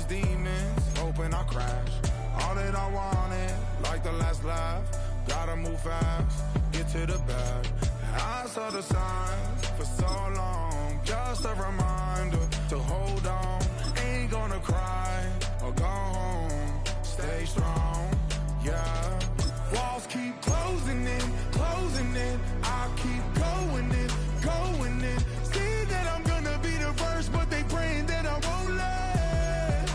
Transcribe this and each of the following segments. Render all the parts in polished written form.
demons, hoping I crash. All that I wanted, like the last laugh. Gotta move fast, get to the bag. I saw the signs for so long, just a reminder to hold on. Ain't gonna cry or go home, stay strong, yeah. Walls keep closing in, I keep going in. See that I'm gonna be the first, but they praying that I won't let.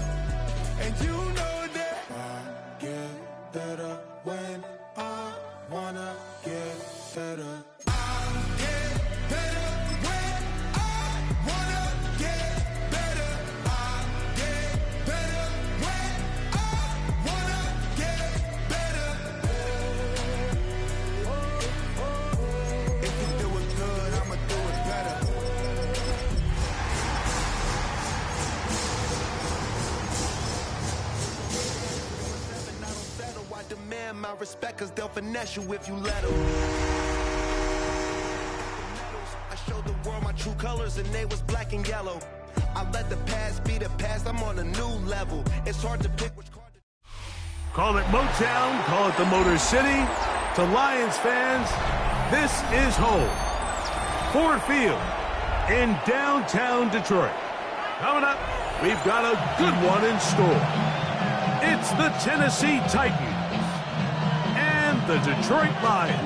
And you know that I get better when I wanna get better. My respect, cause they'll finesse you if you let them. I showed the world my true colors and they was black and yellow. I let the past be the past, I'm on a new level. It's hard to pick which card to... Call it Motown, call it the Motor City. To Lions fans, this is home. Ford Field in downtown Detroit. Coming up, we've got a good one in store. It's the Tennessee Titans. The Detroit Lions.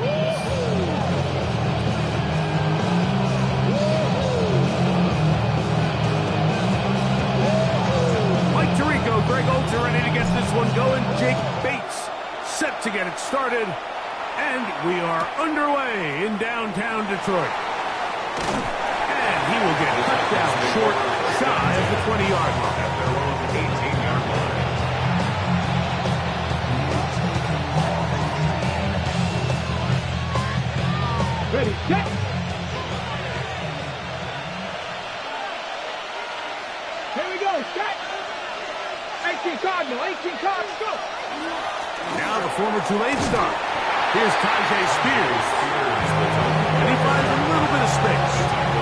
Mike Tirico, Greg Olds are ready to get this one going. Jake Bates set to get it started. And we are underway in downtown Detroit. And he will get cut down short, shy of the 20-yard line. At their own 18-yard line. Ready, get! 18 Cardinal, 18 Cardinal, go! Now the former Tulane star. Here's Tajay Spears. And he finds a little bit of space.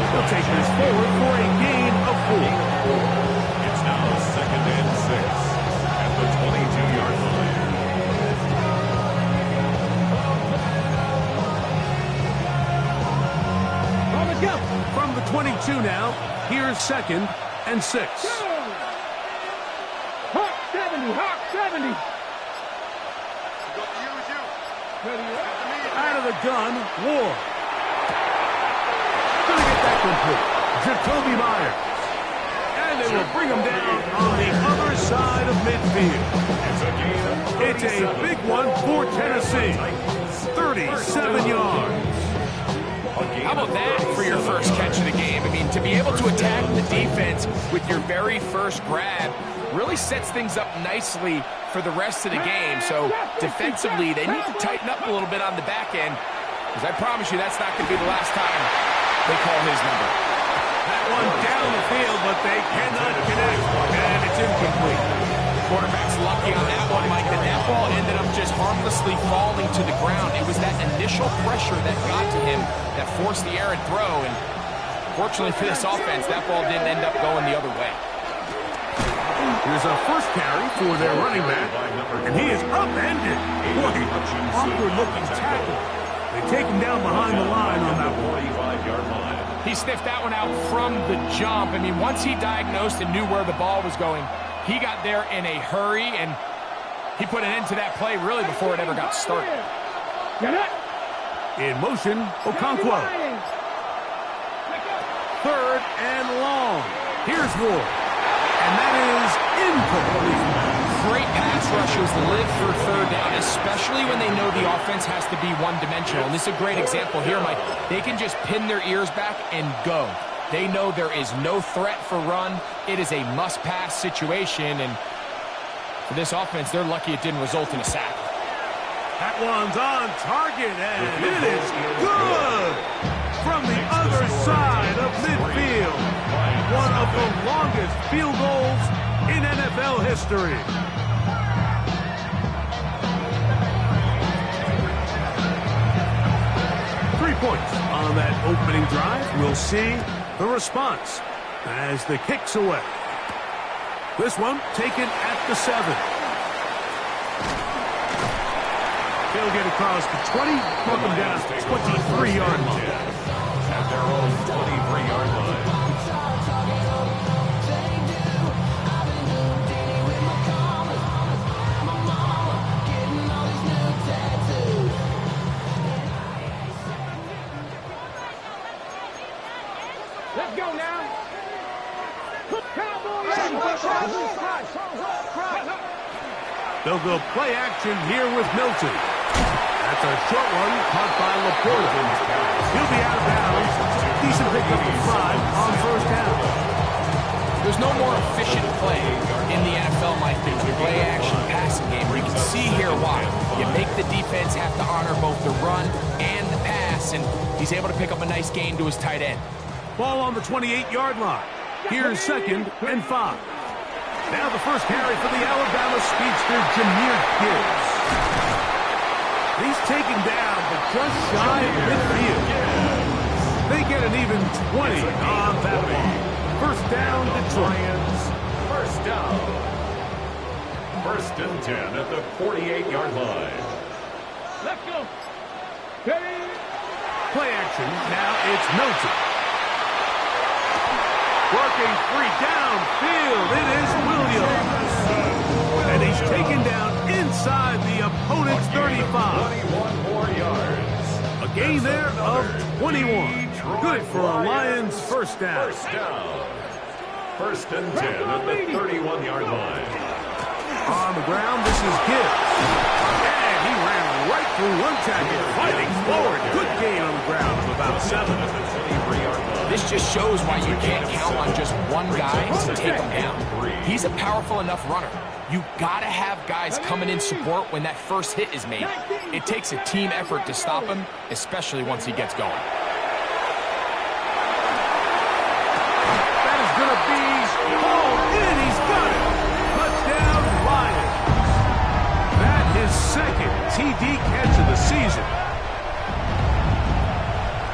He'll take this forward for a gain of 4. It's now 2nd and 6 at the 22-yard line. From the 22 now, here's 2nd and 6. Hawk 70, Hawk 70. Out of the gun, Ward. Gonna get that complete. Jacoby Myers. And they will bring him down on the other side of midfield. It's a big one for Tennessee. 37 yards. How about that for your first catch of the game? I mean, to be able to attack the defense with your very first grab really sets things up nicely for the rest of the game. So defensively, they need to tighten up a little bit on the back end, because I promise you that's not going to be the last time they call his number. That one down the field, but they cannot connect, and it's incomplete. Quarterback's lucky on that one, Mike. That ball ended up just harmlessly falling to the ground. It was that initial pressure that got to him that forced the errant throw, and fortunately for this offense, that ball didn't end up going the other way. Here's a first carry for their running back, and he is upended. Boy, awkward-looking tackle. They take him down behind the line on that 45-yard line. He sniffed that one out from the jump. I mean, once he diagnosed and knew where the ball was going, he got there in a hurry, and he put an end to that play really before it ever got started. In motion, Okonkwo. 3rd and long. Here's Ward. And that is incomplete. Great pass rushers live for 3rd down, especially when they know the offense has to be one-dimensional. And this is a great example here, Mike. They can just pin their ears back and go. They know there is no threat for run. It is a must-pass situation, and for this offense, they're lucky it didn't result in a sack. That one's on target, and it is good from the other side of midfield. One of the longest field goals in NFL history. Points on that opening drive. We'll see the response as the kick's away. This one taken at the 7. He'll get across the 20, knock him down to 23-yard line. At their own 23-yard line. Let's go now. They'll go play action here with Milton. That's a short one caught by Laporta. He'll be out of bounds. Decent pickup of 5 on first down. There's no more efficient play in the NFL like the play-action passing game. You can see here why. You make the defense have to honor both the run and the pass, and he's able to pick up a nice gain to his tight end. Ball on the 28-yard line. Here's 2nd and 5. Now the first carry for the Alabama speedster, Jahmyr Gibbs. He's taken down, but just shy of midfield. They get an even 20 on that one. First down, Detroit. First down. 1st and 10 at the 48-yard line. Let's go. Ready? Play action. Now it's Milton. Working free downfield. It is Williams. And he's taken down inside the opponent's 35. 21 more yards. A gain there of 21. Good for a Lions first down. First down. 1st and 10 at the 31-yard line. On the ground, this is Gibbs. And he ran right through one tackle, fighting forward. Good gain on the ground of about 7. This just shows why you can't count on just one guy to take him down. He's a powerful enough runner. You gotta have guys coming in support when that first hit is made. It takes a team effort to stop him, especially once he gets going. That is gonna be hauled in. He's got it. Touchdown, Lions. That is 2nd TD catch of the season.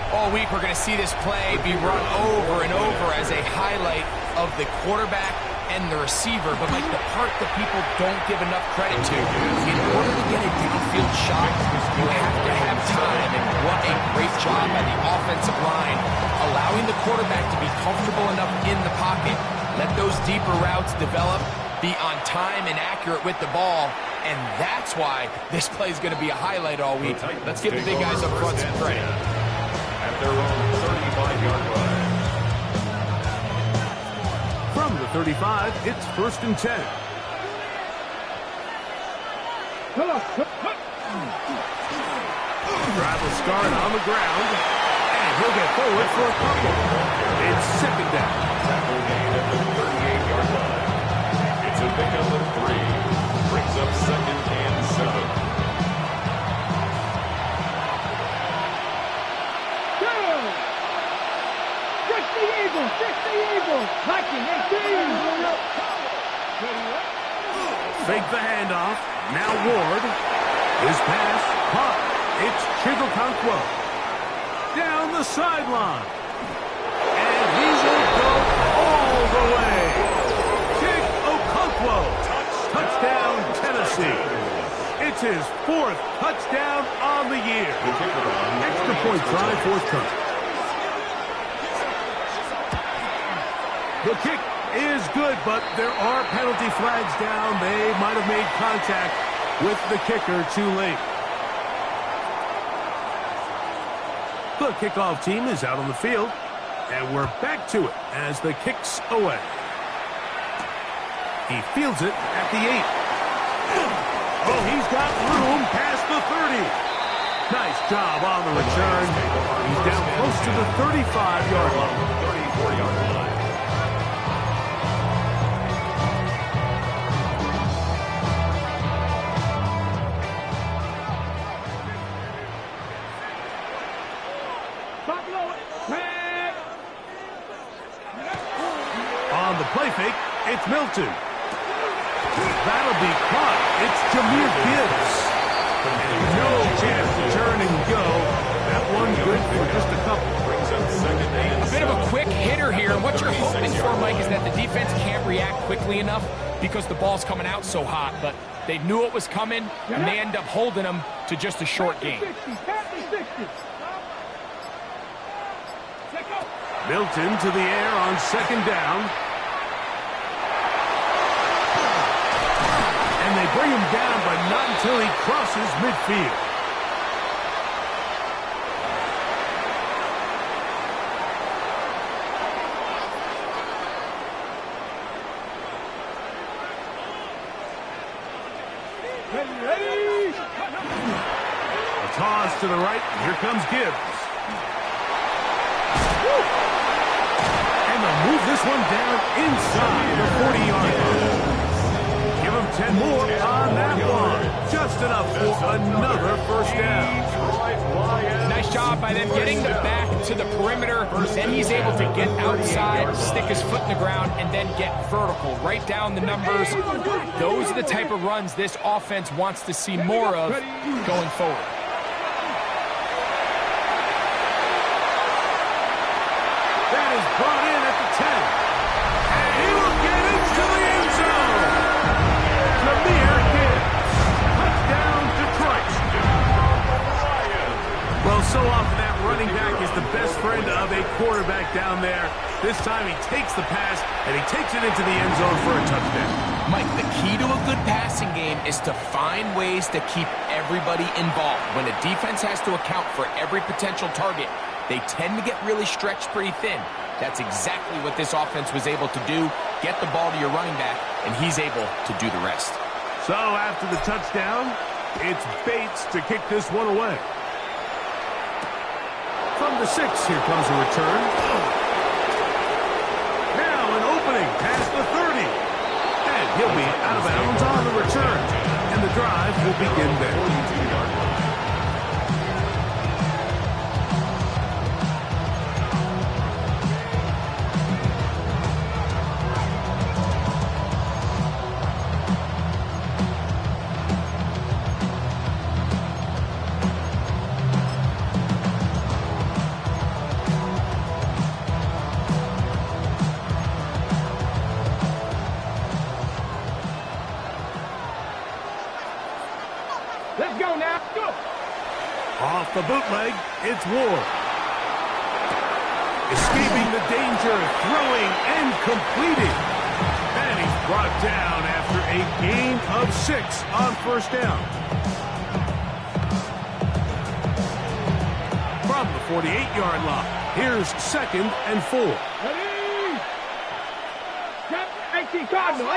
All week we're going to see this play be run over and over as a highlight of the quarterback and the receiver, but like the part that people don't give enough credit to. In order to get a downfield shot, you have to have time, and what a great job by the offensive line, allowing the quarterback to be comfortable enough in the pocket, let those deeper routes develop, be on time and accurate with the ball, and that's why this play is going to be a highlight all week. Let's give the big guys up front some credit. At their own 35-yard line. From the 35, it's 1st and 10. Drive will start on the ground, and he'll get forward for a couple. It's 2nd down. Tackle gain at the 38-yard line. It's a pickup of 3. Brings up 2nd and 7. Fake the handoff. Now Ward. His pass, caught. It's Chigokonkwo. Down the sideline. And he will go all the way. Chigokonkwo. Touchdown, Tennessee. It's his 4th touchdown on the year. Extra point try, 4th time. The kick is good, but there are penalty flags down. They might have made contact with the kicker too late. The kickoff team is out on the field, and we're back to it as the kick's away. He fields it at the 8. Oh, he's got room past the 30. Nice job on the return. He's down close to the 35-yard line. 34-yard line. On the play fake, it's Milton. That'll be caught. It's Jahmyr Gibbs. And no chance to turn and go. That one good for just a couple. Brings up second and A bit of a quick hitter here, and what you're hoping for, Mike, is that the defense can't react quickly enough because the ball's coming out so hot, but they knew it was coming, and they end up holding them to just a short game. Milton to the air on second down. And they bring him down, but not until he crosses midfield. A toss to the right. Here comes Gibbs. And they'll move this one down inside the 40-yard line. Give them 10 more on that one. Just enough for another first down. Nice job by them getting the back to the perimeter. Then he's able to get outside, stick his foot in the ground, and then get vertical. Right down the numbers. Those are the type of runs this offense wants to see more of going forward. That is brought in at the 10. And he will get into the end zone. Jahmyr Gibbs. Touchdown, Detroit. Well, so often that running back is the best friend of a quarterback down there. This time he takes the pass, and he takes it into the end zone for a touchdown. Mike, the key to a good passing game is to find ways to keep everybody involved. When a defense has to account for every potential target, they tend to get really stretched pretty thin. That's exactly what this offense was able to do. Get the ball to your running back, and he's able to do the rest. So after the touchdown, it's Bates to kick this one away. From the 6, here comes a return. Now an opening past the 30. And he'll be out of bounds on the return. And the drive will begin there. Let's go now. Go. Off the bootleg, it's Ward. Escaping the danger, throwing and completing. And he's brought down after a gain of 6 on first down. From the 48-yard line, here's 2nd and 4. Ready. Step 18 Cardinal.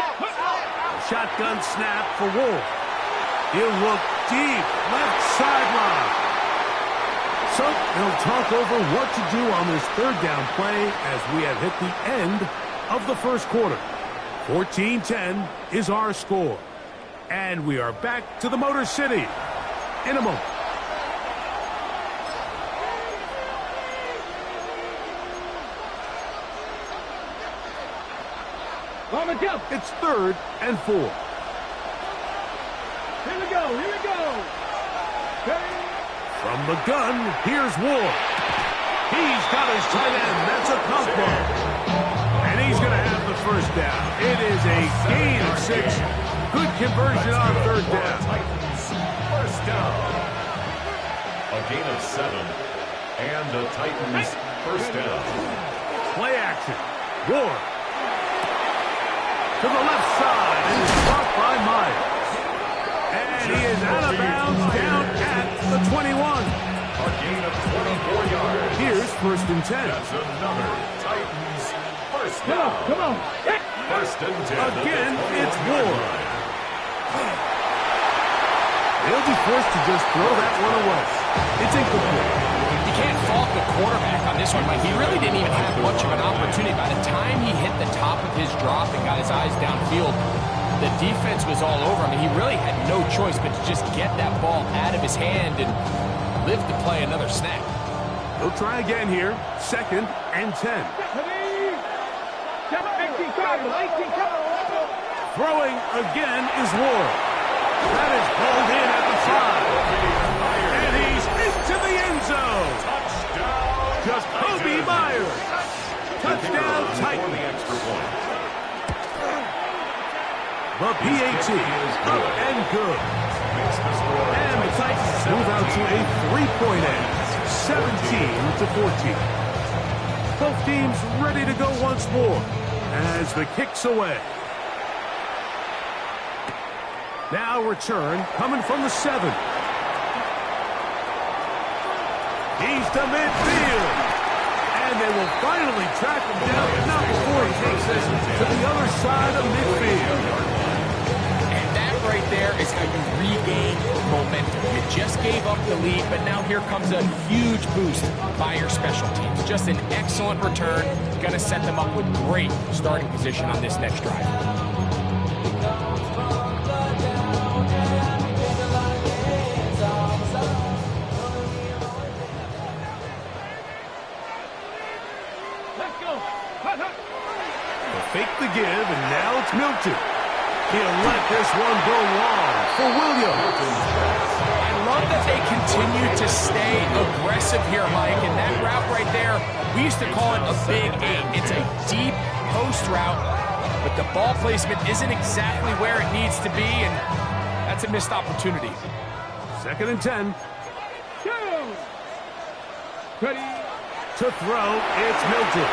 Shotgun snap for Ward. He'll look deep, left sideline. So they'll talk over what to do on this third down play as we have hit the end of the first quarter. 14-10 is our score. And we are back to the Motor City in a moment. It's 3rd and 4. Here we go. Here we go. Okay. From the gun, here's Ward. He's got his tight end. That's a combo. And he's going to have the first down. It is a gain of 6. Good conversion on third down. First down. A gain of 7. And the Titans first down. Play action. Ward. To the left side. And it's blocked by Myers. And he is out of bounds down at the 21. A gain of 24 yards. Here's 1st and 10. That's another Titans first down. Come on. First and 10. Again, it's Ward. They'll be forced to just throw that one away. It's incomplete. You can't fault the quarterback on this one, Mike. He really didn't even have much of an opportunity. By the time he hit the top of his drop and got his eyes downfield, the defense was all over him. He really had no choice but to just get that ball out of his hand and live to play another snap. They'll try again here. 2nd and 10. Throwing again is Ward. That is pulled in at the 5. And he's into the end zone. The PAT, up and good. And the Titans move out to a 3-point edge, 17-14. Both teams ready to go once more as the kick's away. Now return coming from the 7. He's to midfield. And they will finally track him down, but not before he takes this to the other side of midfield. And that right there is how you regain momentum. You just gave up the lead, but now here comes a huge boost by your special teams. Just an excellent return. Going to set them up with great starting position on this next drive. Fake the give, and now it's Milton. He'll let this one go long for Williams. I love that they continue to stay aggressive here, Mike, and that route right there, we used to call it a big 8. It's a deep post route, but the ball placement isn't exactly where it needs to be, and that's a missed opportunity. 2nd and 10. Go! Ready? To throw, it's Milton.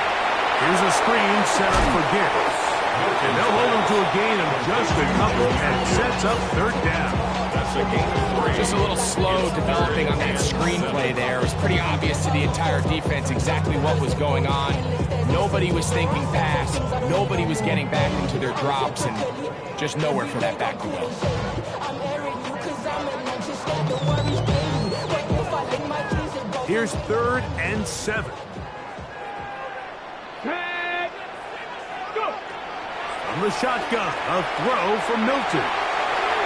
Here's a screen set up for Gibbs. And they'll hold him to a gain of just a couple and sets up 3rd down. That's a gain of 3. Just a little slow developing on that screenplay there. It was pretty obvious to the entire defense exactly what was going on. Nobody was thinking pass. Nobody was getting back into their drops, and just nowhere for that back to go. Here's 3rd and 7. From the shotgun, a throw from Milton.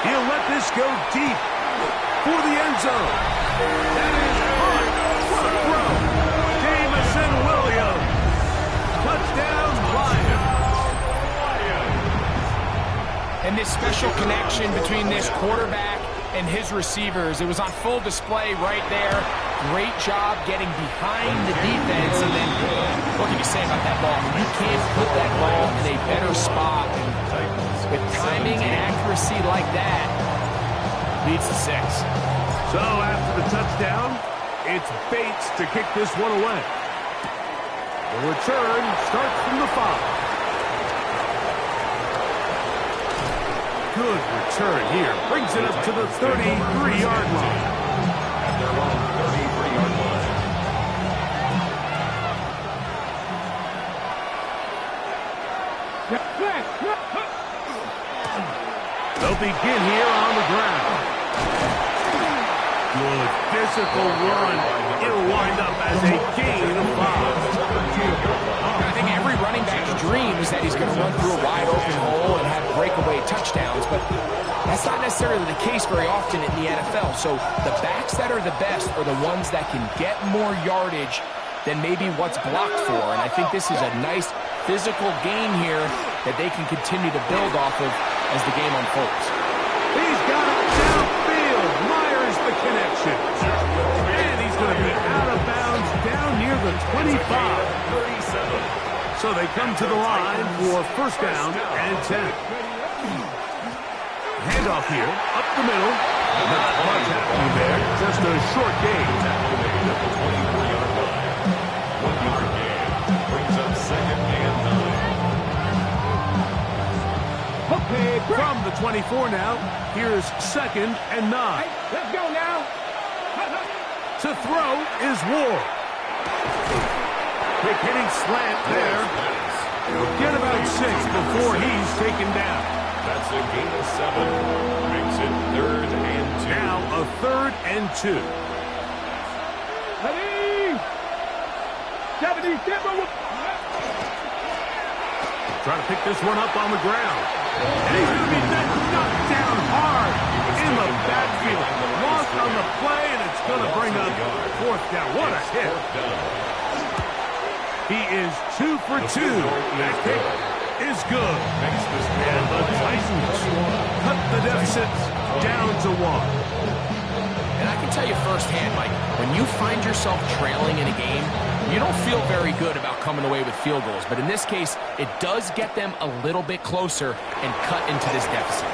He'll let this go deep for the end zone. That is caught. What a throw. Jamison Williams. Touchdown, Lions. And this special connection between this quarterback and his receivers, it was on full display right there. Great job getting behind the defense, and then what can you say about that ball? You can't put that ball in a better spot. With timing and accuracy like that, leads to 6. So after the touchdown, it's Bates to kick this one away. The return starts from the 5. Good return here. Brings it up to the 33-yard line. At their own 33-yard line. They'll begin here on the ground. Good physical run. It'll wind up as a gain of 5. I think every running back's dream is that he's going to run through a wide open hole and have breakaway touchdowns, but that's not necessarily the case very often in the NFL. So the backs that are the best are the ones that can get more yardage than maybe what's blocked for. And I think this is a nice physical gain here that they can continue to build off of as the game unfolds. He's got it downfield. Myers the connection. And he's going to be out of bounds down near the 25. So they come to the line for 1st down and 10. Handoff here, up the middle. Not much happening there, just a short gain. 24-yard line. 1-yard gain. Brings up 2nd and 9. Okay, From the 24 now, here's 2nd and 9. let's go now. To throw is Ward. Quick hitting slant there. He'll get about 6 before he's taken down. That's a gain of 7. Makes it 3rd and 2. Now a 3rd and 2. Ready? 77. Trying to pick this one up on the ground. And he's going to be knocked down hard in the backfield. Lost on the play, and it's going to bring up 4th down. What a hit. He is 2 for 2. That kick is good. And the Titans cut the deficit down to 1. And I can tell you firsthand, Mike, when you find yourself trailing in a game, you don't feel very good about coming away with field goals. But in this case, it does get them a little bit closer and cut into this deficit.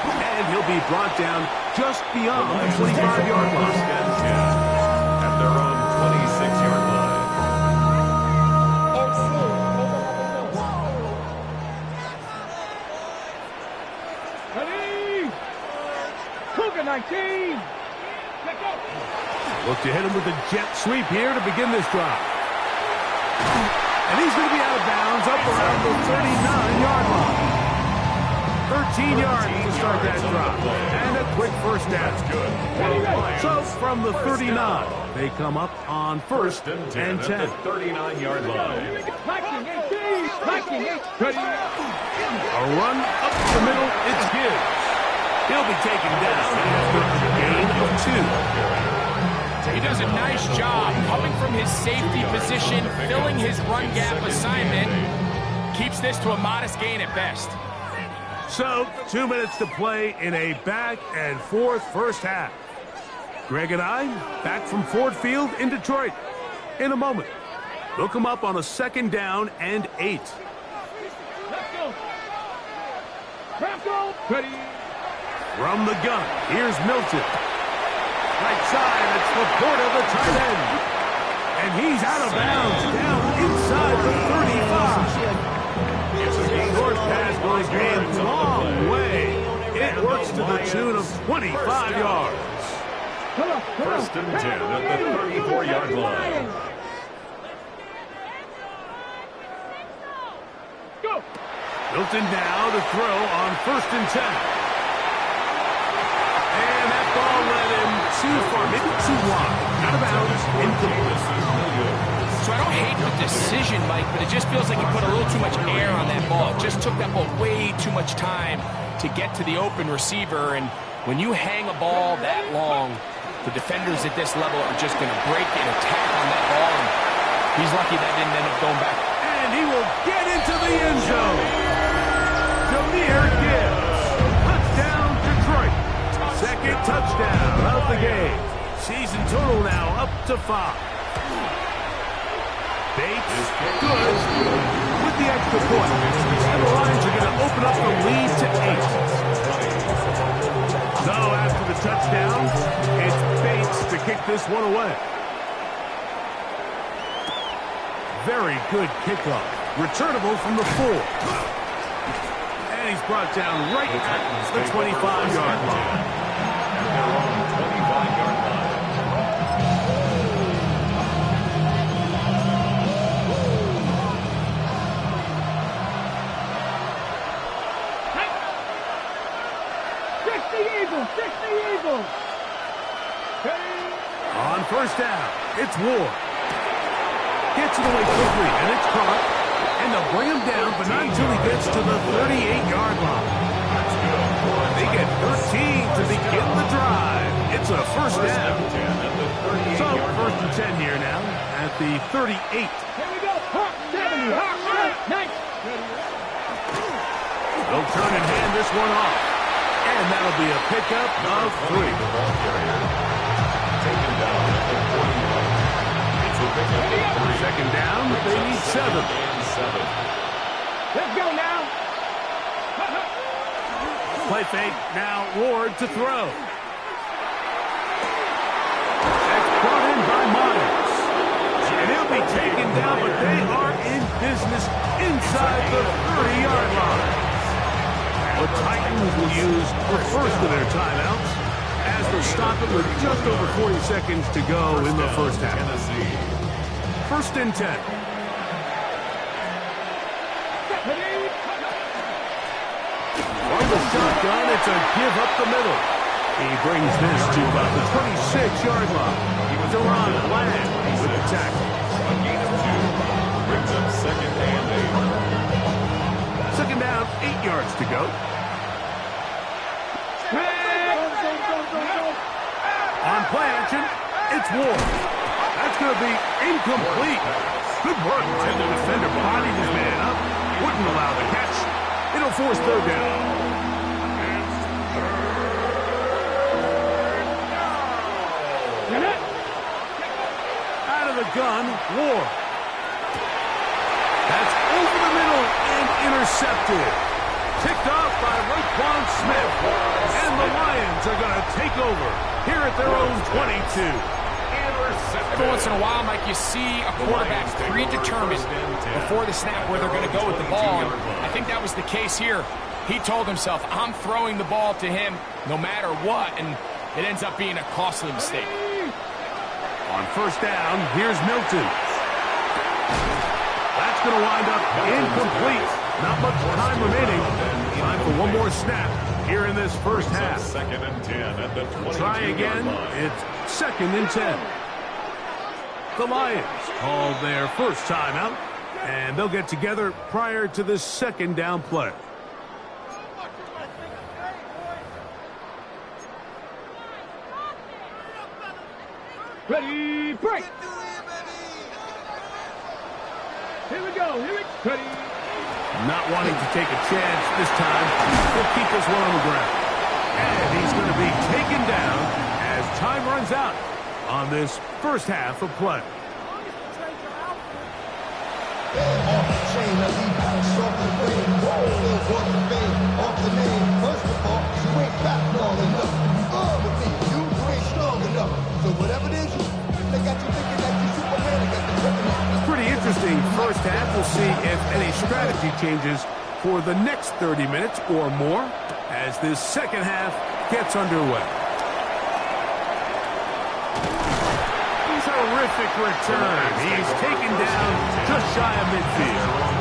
And he'll be brought down just beyond the 25-yard line. At their own 26-yard line. Ready? Cougar 19. Let's go. Look to hit him with a jet sweep here to begin this drive. And he's going to be out of bounds up around the 39-yard line. 13 yards to start that drive. And a quick first down. So from the 39, they come up on first and 10. At the 39-yard line. Viking 18. Viking 8. Ready? A run up the middle, it's Gibbs. He'll be taken down after a gain of 2. He does a nice job coming from his safety position, filling his run gap assignment. Keeps this to a modest gain at best. So, 2 minutes to play in a back and forth first half. Greg and I back from Ford Field in Detroit. In a moment, they'll come up on a second down and 8. Let's go. Prk. Ready? From the gun, here's Milton. Right side, it's Laporta, the tight end. And he's out of bounds, down inside the 35. Short pass goes a long way. It works to the tune of 25 yards. First and 10 at the 34-yard line. Go. Milton now to throw on first and 10. And that ball led him too far, maybe too wide. Out of bounds, incomplete. So I don't hate the decision, Mike, but it just feels like he put a little too much air on that ball. It just took that ball way too much time to get to the open receiver. And when you hang a ball that long, the defenders at this level are just going to break and attack on that ball. And he's lucky that didn't end up going back. And he will get into the end zone. Jahmyr Gibbs. Touchdown, Detroit. Second touchdown of the game. Season total now up to 5. Bates, good, with the extra point. And the Lions are going to open up the lead to 8. So after the touchdown, it's Bates to kick this one away. Very good kickoff. Returnable from the 4. And he's brought down right at the 25-yard line. At their own 25-yard line. On first down, it's Ward. Gets it away quickly, and it's caught. And they'll bring him down, but not until he gets to the 38-yard line. They get 13 to begin the drive. It's a first down. So, first and 10 here now at the 38. Here we go. Hawk 70. Hawk 90. They'll turn and hand this one off. And that'll be a pickup of 3. Taken down at the 41. It's a pickup of 3. Second down, they need 7. And 7. Let's go now. Play fake, now Ward to throw. That's brought in by Myers. And he'll be taken down, but they are in business inside the 30-yard line. The Titans will use the first of their timeouts as they'll stop it with just over 40 seconds to go in the first half. First and 10. From the shotgun, it's a give up the middle. He brings this to about the 26-yard line. Deron Bland with the tackle. A gain of 2. Brings up second and 8. Second down, 8 yards to go. On play action, it's Ward. That's going to be incomplete. Good work. And the defender bodied his man up. Wouldn't allow the catch. It'll force third down. the gun, Ward. That's over the middle and intercepted. Picked off by Raekwon Smith. And the Lions are going to take over here at their own 22. Every once in a while, Mike, you see a quarterback predetermined before the snap where they're going to go with the ball. And I think that was the case here. He told himself, I'm throwing the ball to him no matter what, and it ends up being a costly mistake. On first down, here's Milton. That's going to wind up incomplete. Not much time remaining. Time for one more snap here in this first half. Second and 10 at the 22-yard Try again. It's second and 10. The Lions called their first timeout, and they'll get together prior to this second down play. Ready, break. Here we go. Here we go. Ready. Not wanting to take a chance this time. He'll keep this one on the ground. And he's going to be taken down as time runs out on this first half of play. Pretty interesting first half. We'll see if any strategy changes for the next 30 minutes or more as this second half gets underway. Terrific return. He's taken down just shy of midfield.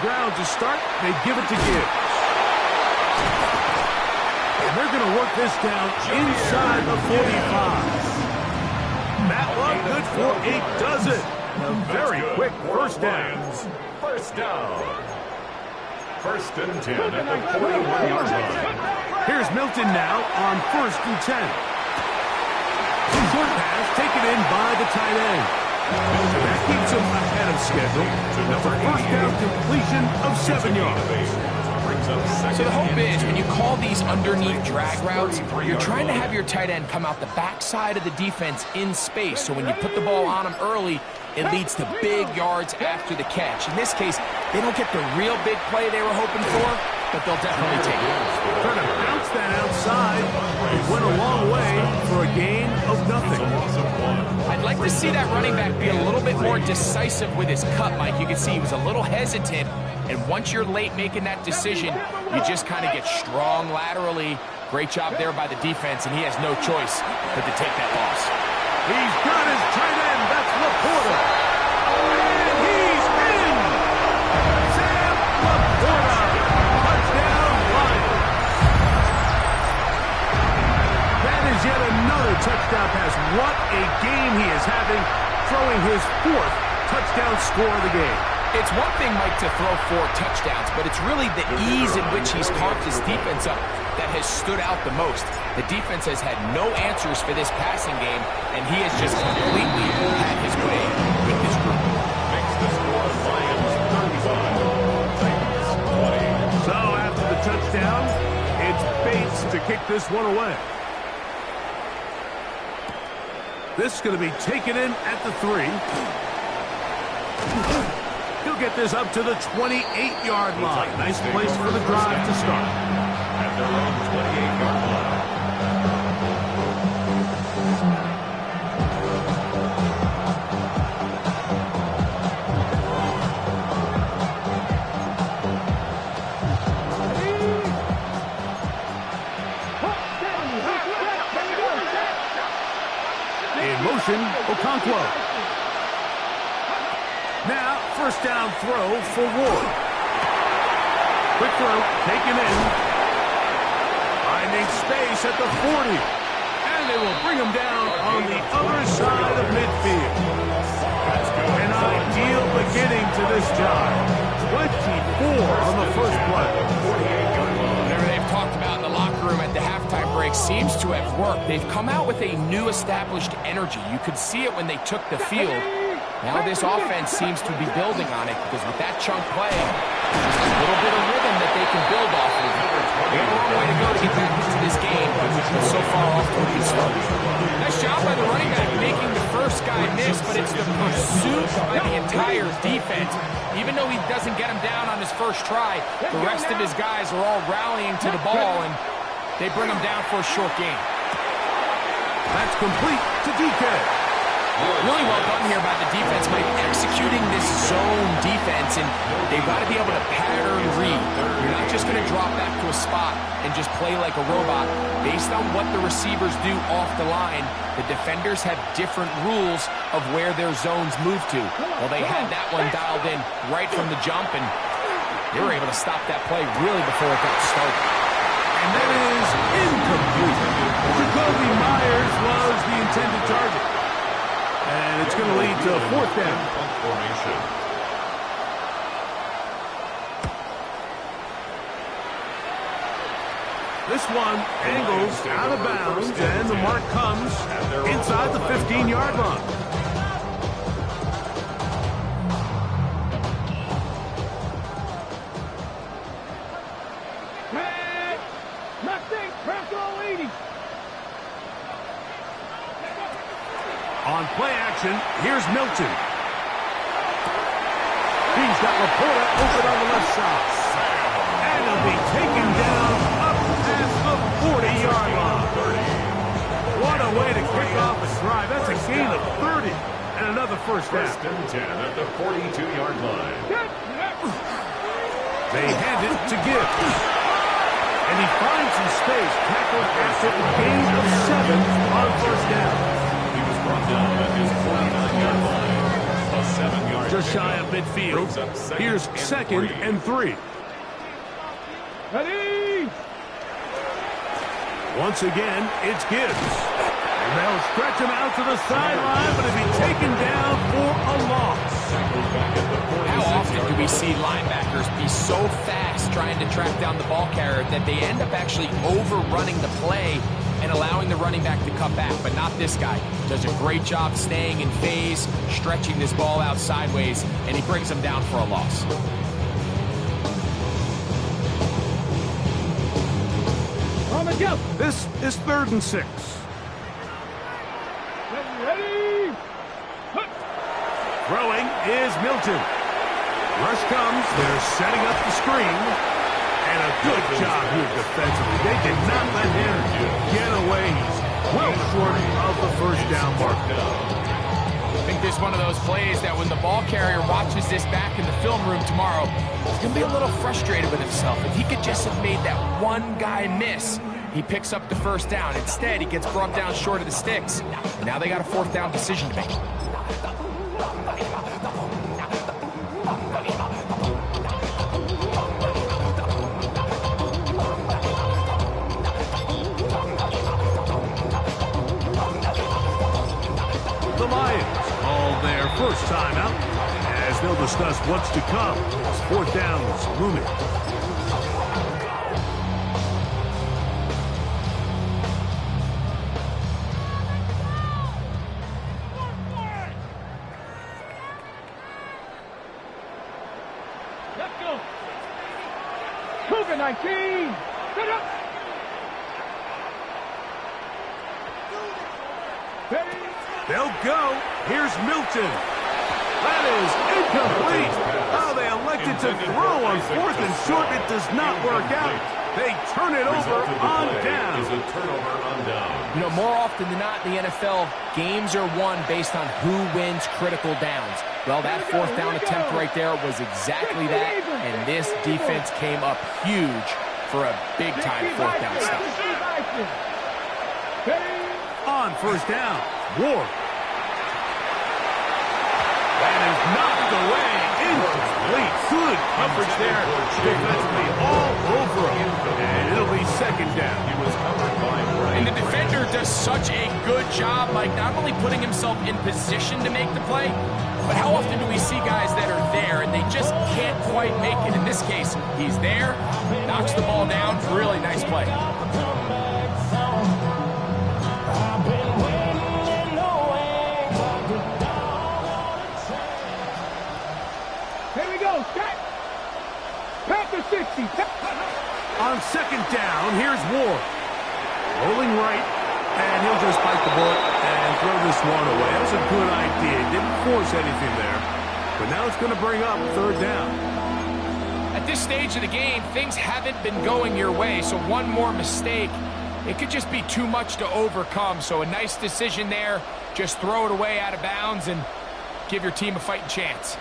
Ground to start, they give it to Gibbs. And they're going to work this down inside the 45. That one good for 8 does it. A very quick first down. First down. First and 10 at the 41-yard line. Here's Milton now on first and 10. Short pass taken in by the tight end. That keeps him ahead of schedule. That's a first down completion of 7 yards. brings up second. So the hope is when you call these underneath drag routes, you're trying to have your tight end come out the backside of the defense in space. So when you put the ball on him early, it leads to big yards after the catch. In this case, they don't get the real big play they were hoping for, but they'll definitely take it. Trying to bounce that outside. It went a long way for a gain of nothing. I'd like to see that running back be a little bit more decisive with his cut, Mike. You can see he was a little hesitant, and once you're late making that decision, you just kind of get strong laterally. Great job there by the defense, and he has no choice but to take that loss. He's got his tight end. That's Laporta. And he's in. Sam Laporta. Touchdown, Lions. That is yet another touchdown pass. What a game he is having, throwing his 4th touchdown score of the game. It's one thing, Mike, to throw 4 touchdowns, but it's really the ease in which he's carved his defense up that has stood out the most. The defense has had no answers for this passing game, and he has just completely had his way with this group. Makes the score Lions 35, Titans 20. So after the touchdown, it's Bates to kick this one away. This is going to be taken in at the 3. He'll get this up to the 28-yard line. Nice place for the drive to start. At their own 28-yard line. In motion, Okonkwo. Now, first down throw for Ward. Quick throw, taken in. Finding space at the 40. And they will bring him down on the other side of midfield. An ideal beginning to this drive. 24 on the first play. Whatever they've talked about in the locker room at the halftime break seems to have worked. They've come out with a new established energy. You could see it when they took the field. Now this offense seems to be building on it because with that chunk play, just a little bit of rhythm that they can build off of. They have a long way to go to get back into this game, but so far off to a good start. Nice job by the running back making the first guy miss, but it's the pursuit by the entire defense. Even though he doesn't get him down on his first try, the rest of his guys are all rallying to the ball, and they bring him down for a short gain. That's complete to DK. Really well done here by the defense, Mike, executing this zone defense, and they've got to be able to pattern read. You're not just going to drop back to a spot and just play like a robot. Based on what the receivers do off the line, the defenders have different rules of where their zones move to. Well, they had that one dialed in right from the jump, and they were able to stop that play really before it got started. And that is incomplete. Jacoby Myers was the intended target. And it's going to lead to a 4th down. Formation. This one angles out of bounds, and the mark comes inside the 15-yard line. On play action, here's Milton. He's got Laporta open on the left side. And he'll be taken down up past the 40-yard line. What a way to kick off a drive. That's a gain of 30 and another first down. First and 10 at the 42-yard line. They hand it to Gibbs. And he finds some space, tackled after a gain of 7 on first down. Brought down at his 49-yard line. A 7-yard just shy of midfield. Here's second and 3. Ready? Once again, it's Gibbs. And they'll stretch him out to the sideline, but he'll be taken down for a loss. How often do we see linebackers be so fast trying to track down the ball carrier that they end up actually overrunning the play and allowing the running back to cut back, but not this guy. Does a great job staying in phase, stretching this ball out sideways, and he brings him down for a loss. Gentlemen, go. This is 3rd and 6. Ready? Throwing is Milton. Rush comes. They're setting up the screen. And a good job here defensively. They did not let him get away. He's well short of the first down mark. I think this is one of those plays that when the ball carrier watches this back in the film room tomorrow, he's going to be a little frustrated with himself. If he could just have made that one guy miss, he picks up the first down. Instead, he gets brought down short of the sticks. Now they got a 4th down decision to make. The Lions call their first timeout as they'll discuss what's to come. As 4th down is looming. Let's go. Cougar 19. Set up. Ready? They'll go. Here's Milton. That is incomplete. Oh, they elected to throw on 4th and short. It does not work out. They turn it over on down. Is a turnover on down. You know, more often than not in the NFL, games are won based on who wins critical downs. Well, that 4th down attempt right there was exactly that, and this defense came up huge for a big-time 4th down stop. On 1st down, Ward. That is knocked away. Incomplete. Good coverage there. Defensively all over him. And it'll be 2nd down. He was covered by Bray. And the defender does such a good job, like not only putting himself in position to make the play, but how often do we see guys that are there and they just can't quite make it? In this case, he's there, knocks the ball down. Really nice play. Here we go. Set. Prk 60. On 2nd down, here's Ward. Rolling right, and he'll just bite the bullet and throw this one away. That was a good idea. Didn't force anything there. But now it's going to bring up 3rd down. At this stage of the game, things haven't been going your way, so one more mistake, it could just be too much to overcome. So a nice decision there. Just throw it away out of bounds and give your team a fighting chance.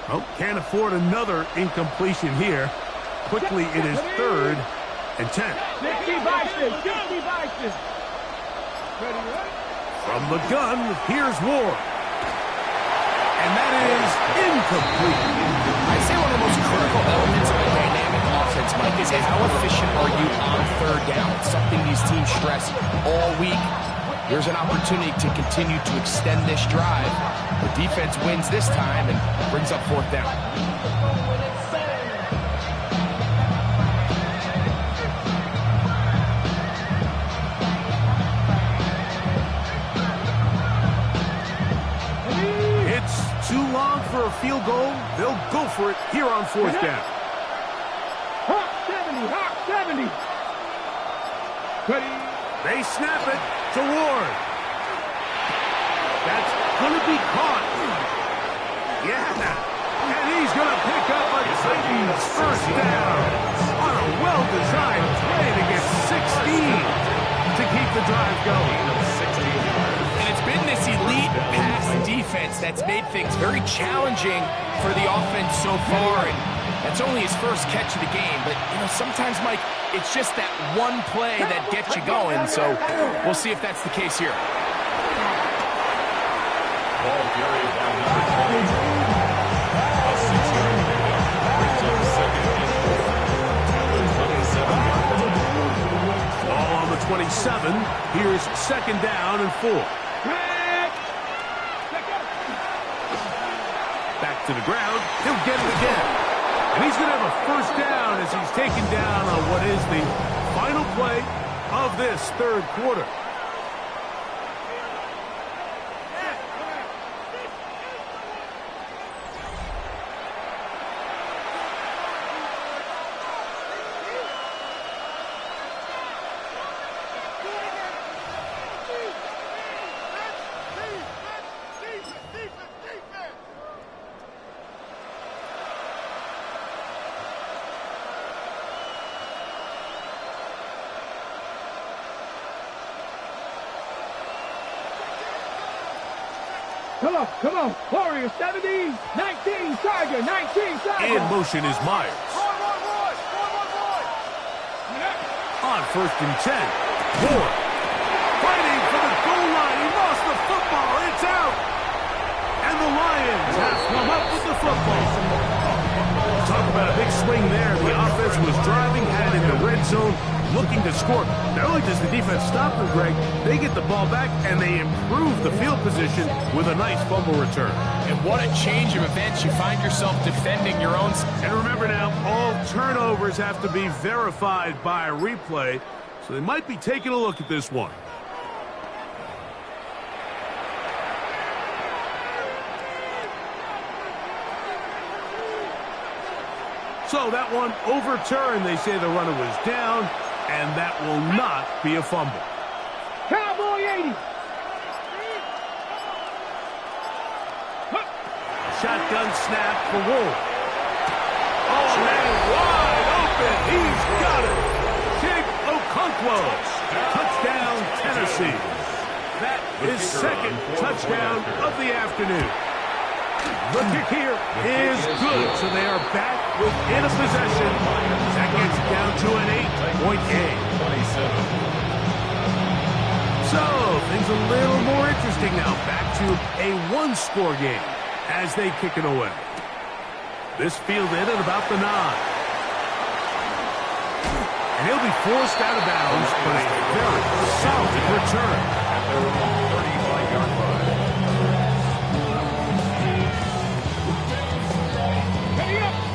Oh, can't afford another incompletion here. Quickly, it is 3rd and 10. 60 vices. 60 vices. Ready? From the gun, here's Ward. And that is incomplete. I'd say one of the most critical elements of a dynamic offense, Mike, is how efficient are you on 3rd down? It's something these teams stress all week. Here's an opportunity to continue to extend this drive. The defense wins this time and brings up 4th down. It's too long for a field goal. They'll go for it here on 4th down. Hawk 70. Hawk 70. Ready? They snap it to Ward. That's going to be caught. Yeah. And he's going to pick up a Titans 1st down on a well-designed play to get 16 to keep the drive going. And it's been this elite pass defense that's made things very challenging for the offense so far. And that's only his first catch of the game. But, you know, sometimes, Mike, it's just that one play that gets you going. So we'll see if that's the case here. Ball carried by number 20. A 6-yard pickup brings up 2nd and 4. The 27-yard line. Ball on the 27. Here's 2nd down and 4. Back to the ground. He'll get it again. And he's going to have a 1st down as he's taken down on what is the final play of this 3rd quarter. Come on. Warrior 70, 19, Tiger, 19, Tiger. In motion is Myers. On 1st and 10. Ward. Fighting for the goal line. He lost the football. It's out. And the Lions have come up with the football. Talk about a big swing there. The offense was driving, had it in the red zone, looking to score. Not only does the defense stop them, Greg, they get the ball back and they improve the field position with a nice fumble return. And what a change of events. You find yourself defending your own. And remember now, all turnovers have to be verified by a replay, so they might be taking a look at this one. So that one overturned. They say the runner was down, and that will not be a fumble. Cowboy 80. Shotgun snap for Wolf. Oh, man, wide open. He's got it. Chig Okonkwo. Touchdown, Tennessee. That is second touchdown of the afternoon. The kick here is good, so they are back within a possession. That gets down to an 8-point game. So, things a little more interesting now. Back to a one-score game as they kick it away. This fielded at about the 9. And he'll be forced out of bounds, but a very solid return. At their own 35-yard line.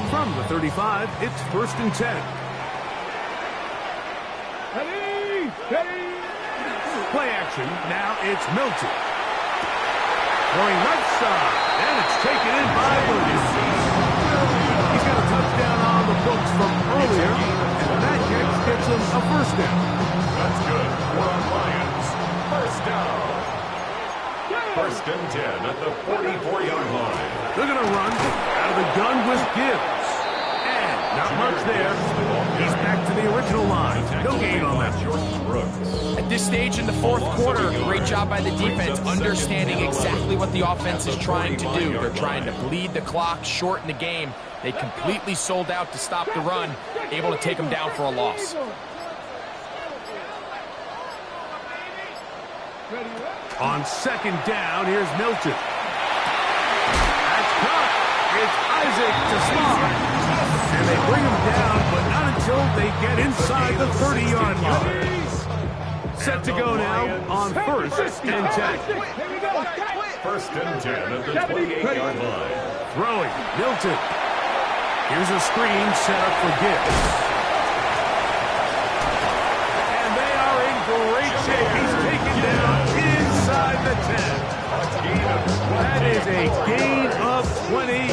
From the 35, it's 1st and 10. Ready. Play action. Now it's Milton. Going left side. And it's taken in by Williams. He's got a touchdown on the books from earlier. And that catch gets him a 1st down. That's good. We're on Lions. 1st down. 1st and 10 at the 44-yard line. They're going to run out of the gun with Gibbs. And not much there. He's back to the original line. No gain on that. At this stage in the 4th quarter, great job by the defense, understanding exactly what the offense is trying to do. They're trying to bleed the clock, shorten the game. They completely sold out to stop the run, able to take them down for a loss. On 2nd down, here's Milton. That's caught. It's Isaac to Small. And they bring him down, but not until they get inside the 30-yard line. Set to go now on 1st and 10. 1st and 10 at the 28-yard line. Throwing, Milton. Here's a screen set up for Gibbs. And they are in great shape. He's taken down inside the 10. That is a gain of 20.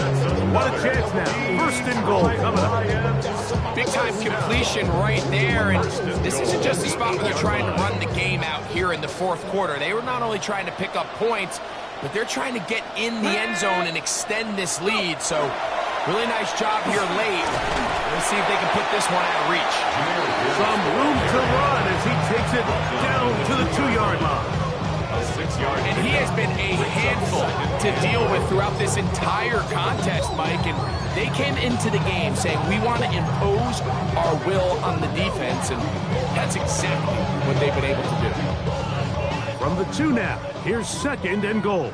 What a chance now. 1st and goal coming up. Big time completion right there. And this isn't just a spot where they're trying to run the game out here in the 4th quarter. They were not only trying to pick up points, but they're trying to get in the end zone and extend this lead. So really nice job here late. Let's see if they can put this one out of reach. Some room to run as he takes it down to the 2-yard line. And he has been a handful to deal with throughout this entire contest, Mike. And they came into the game saying, we want to impose our will on the defense. And that's exactly what they've been able to do. From the 2 now, here's 2nd and goal.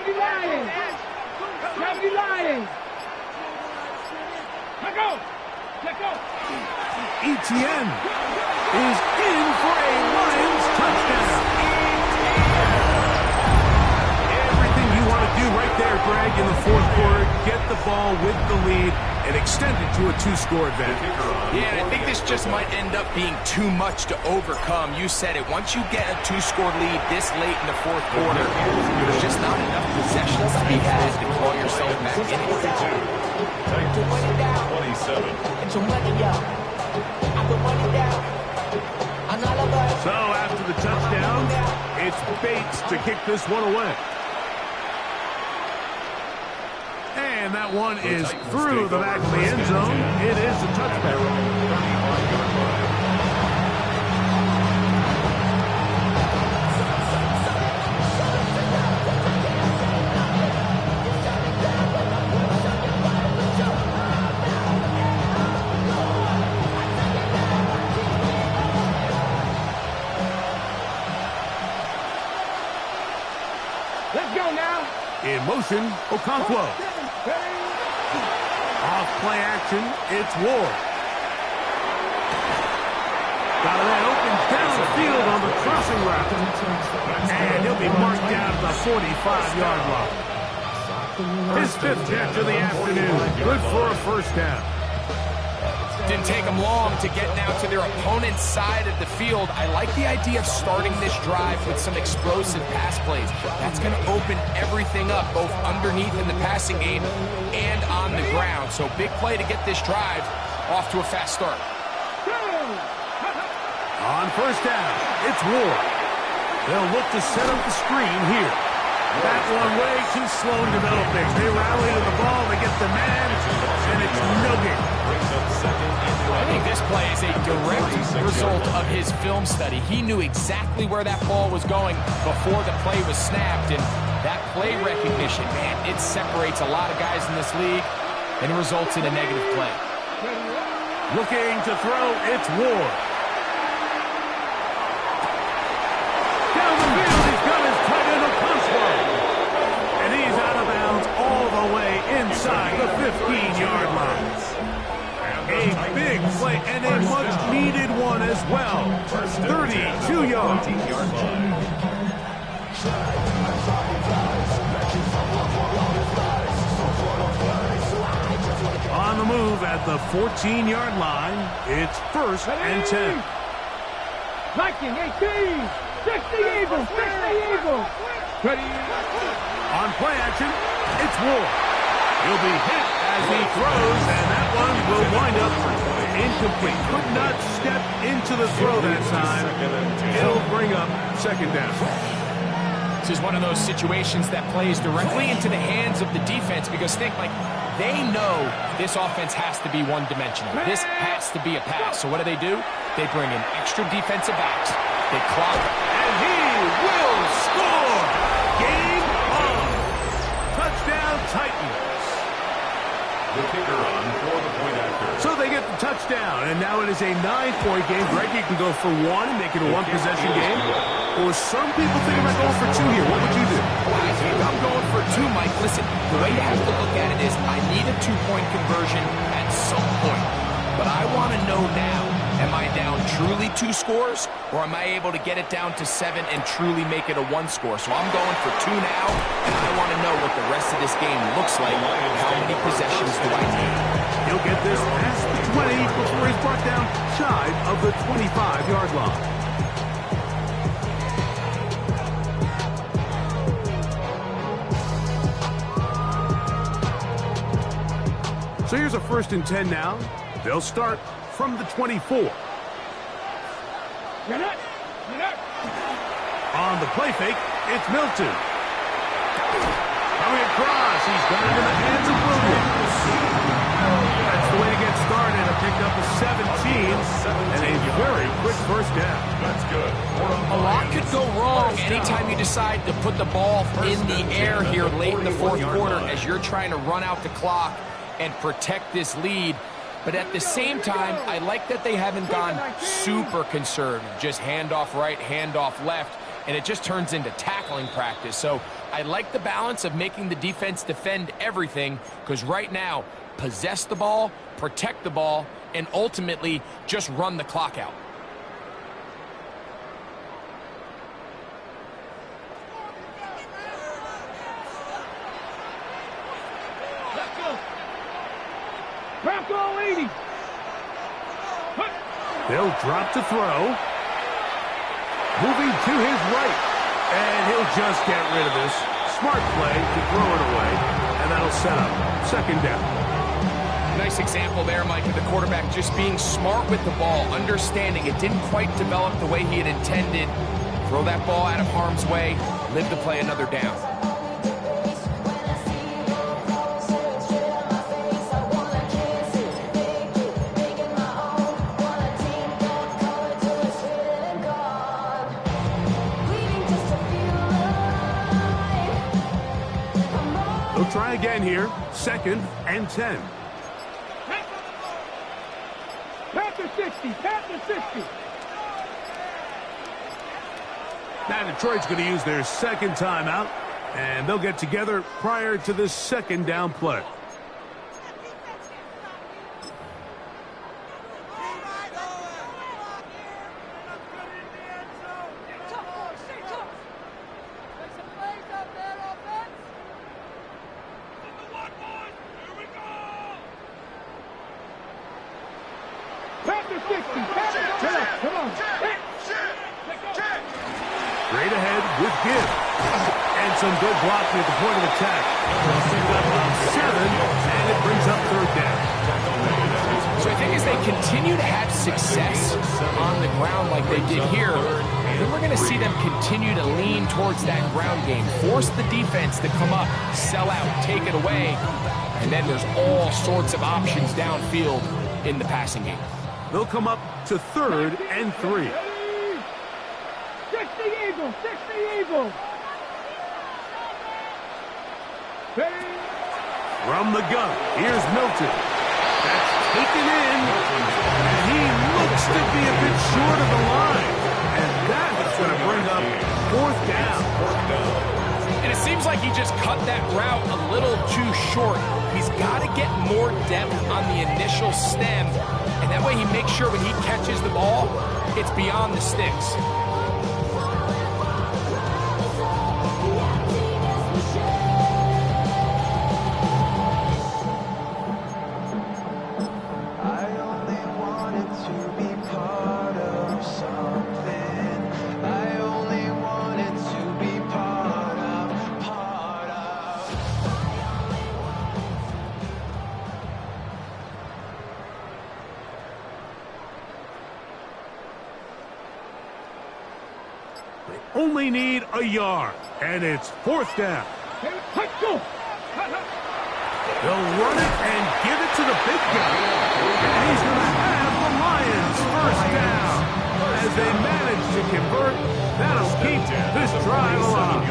Lions. Let go. Etienne is in for a Lions touchdown. Everything you want to do right there, Greg, in the 4th quarter, get the ball with the lead and extend it to a 2-score advantage. Yeah, and I think this just might end up being too much to overcome. You said it. Once you get a 2-score lead this late in the 4th quarter, there's just not enough possessions to be had to claw yourself back in it. 27. So after the touchdown, it's Bates to kick this one away. And that one is through the back of the end zone. It is a touchdown. In motion, Okonkwo. Off play action, it's Ward. Got a man open downfield on the crossing route. And he'll be marked down at the 45-yard line. His 5th catch of the afternoon. Good for a first down. Didn't take them long to get now to their opponent's side of the field. I like the idea of starting this drive with some explosive pass plays. That's going to open everything up, both underneath in the passing game and on the ground. So big play to get this drive off to a fast start. On first down, it's Ward. They'll look to set up the screen here. That one way too slow in developing. They rally to the ball, they get the man, and it's no gain. I think this play is a direct result of his film study. He knew exactly where that ball was going before the play was snapped, and that play recognition, man, it separates a lot of guys in this league and results in a negative play. Looking to throw, it's Ward. Down the field, he's got his tight end Okonkwo. And he's out of bounds all the way inside the 15-yard line. A big play and a much-needed one as well. 32 yards. On the move at the 14-yard line, it's 1st and 10. 19, 18, 60 Eagles, 60 Eagles. On play action, it's Ward. He'll be hit as he throws, and that one will wind up incomplete. Could not step into the throw that time. It'll bring up 2nd down. This is one of those situations that plays directly into the hands of the defense because think like they know this offense has to be one-dimensional. This has to be a pass. So what do? They bring in extra defensive backs. They clock him. And he will score! Game on! Touchdown Titans! The kicker on for the point after. So they get the touchdown, and now it is a 9-point game. Greg, you can go for 1 and make it a 1-possession game. Or some people think about going for 2 here. What would you do? I think I'm going for 2, Mike. Listen, the way you have to look at it is I need a 2-point conversion at some point. But I want to know now, am I down truly 2 scores, or am I able to get it down to 7 and truly make it a 1 score? So I'm going for 2 now, and I want to know what the rest of this game looks like. How many possessions do I need? He'll get this past the 20 before he's brought down shy of the 25-yard line. So here's a 1st and 10 now. They'll start from the 24. On the play fake, it's Milton. Coming across, he's got it in the hands of Williams. That's the way to get started. A pick up of 17 and a very quick first down. That's good. A lot could go wrong anytime you decide to put the ball in the air here late in the 4th quarter as you're trying to run out the clock and protect this lead. But at the same time, I like that they haven't gone super conservative. Just handoff right, handoff left, and it just turns into tackling practice. So I like the balance of making the defense defend everything, because right now, possess the ball, protect the ball, and ultimately just run the clock out. Prk 80. They'll drop to throw. Moving to his right. And he'll just get rid of this. Smart play to throw it away. And that'll set up 2nd down. Nice example there, Mike, of the quarterback just being smart with the ball, understanding it didn't quite develop the way he had intended. Throw that ball out of harm's way, live to play another down. They'll try again here. 2nd and 10. Panther 60, Panther 60. Now Detroit's going to use their 2nd timeout. And they'll get together prior to the second down play. Straight ahead with give. And some good blocking at the point of attack. Got 7, and it brings up third down. So I think as they continue to have success on the ground like they did here, then we're going to see them continue to lean towards that ground game. Force the defense to come up, sell out, take it away, and then there's all sorts of options downfield in the passing game. They'll come up to 3rd and 3. 60 Eagles, 60 Eagles. From the gun, here's Milton. That's taken in, and he looks to be a bit short of the line. And that is going to bring up 4th down. And it seems like he just cut that route a little too short. He's got to get more depth on the initial stem, and that way he makes sure when he catches the ball, it's beyond the sticks. Only need a yard, and it's 4th down. They'll run it and give it to the big guy. And he's going to have the Lions first down. As they manage to convert, that'll keep this drive alive.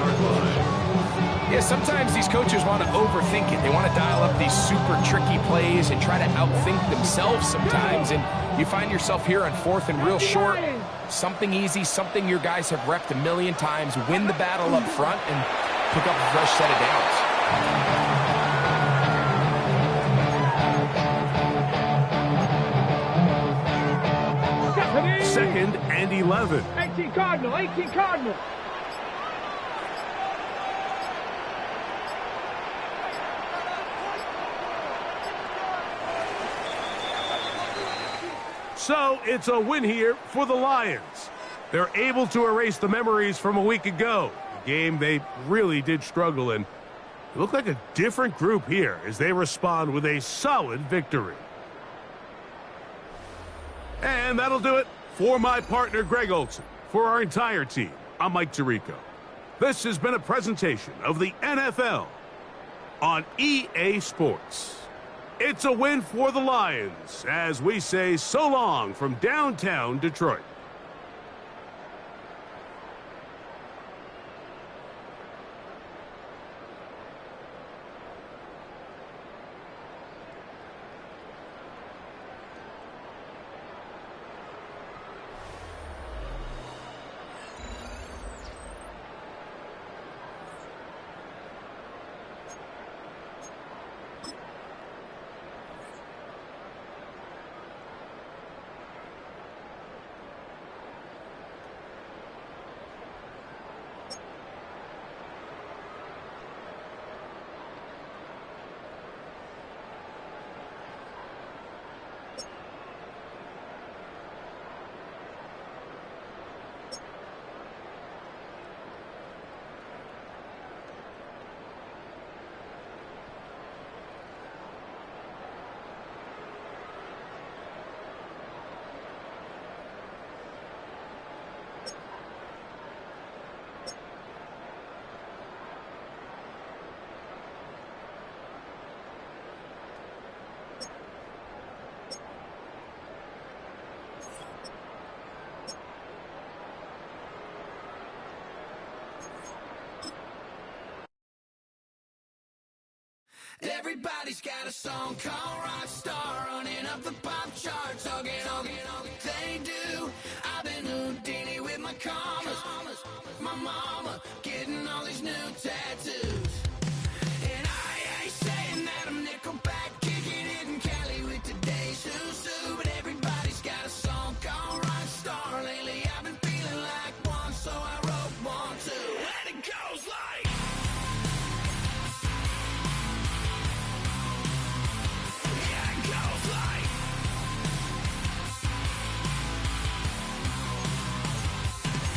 Yeah, sometimes these coaches want to overthink it. They want to dial up these super tricky plays and try to outthink themselves sometimes. And you find yourself here on 4th and real short. Something easy, something your guys have repped a million times. Win the battle up front and pick up a fresh set of downs. 2nd and 11. 18 Cardinal, 18 Cardinal. So it's a win here for the Lions. They're able to erase the memories from a week ago, a game they really did struggle in. They look like a different group here as they respond with a solid victory. And that'll do it for my partner, Greg Olson. For our entire team, I'm Mike Tirico. This has been a presentation of the NFL on EA Sports. It's a win for the Lions as we say so long from downtown Detroit. Everybody's got a song called Rockstar, running up the pop charts, hugging, they do. I've been Houdini with my commas. my mama, getting all these new tattoos. And I ain't saying that I'm Nickelback, kicking it in Cali with today's who's who, but everybody's got a song called Rockstar. Lately I've been feeling like one, so I wrote one too. And it goes like, yeah, it goes like,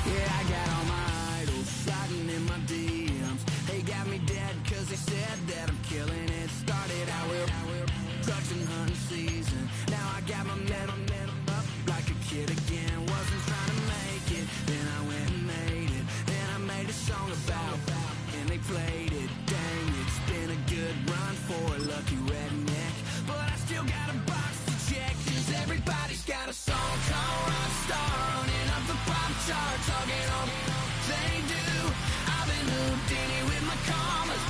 yeah, I got all my idols sliding in my DMs. They got me dead cause they said that I'm killing it. Started out with trucks and hunting season. Now I got my metal up like a kid again. Wasn't trying to make it, then I went and made it. Then I made a song about and they played it. Dang, it's been a good run for a lucky redneck, but I still got a box to check. Cause everybody's got a song called Rockstar, running up the pop charts, hugging on they do. I've been Houdini with my commas,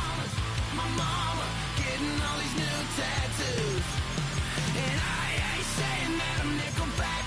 my mama getting all these new tattoos. And I ain't saying that I'm Nickelback,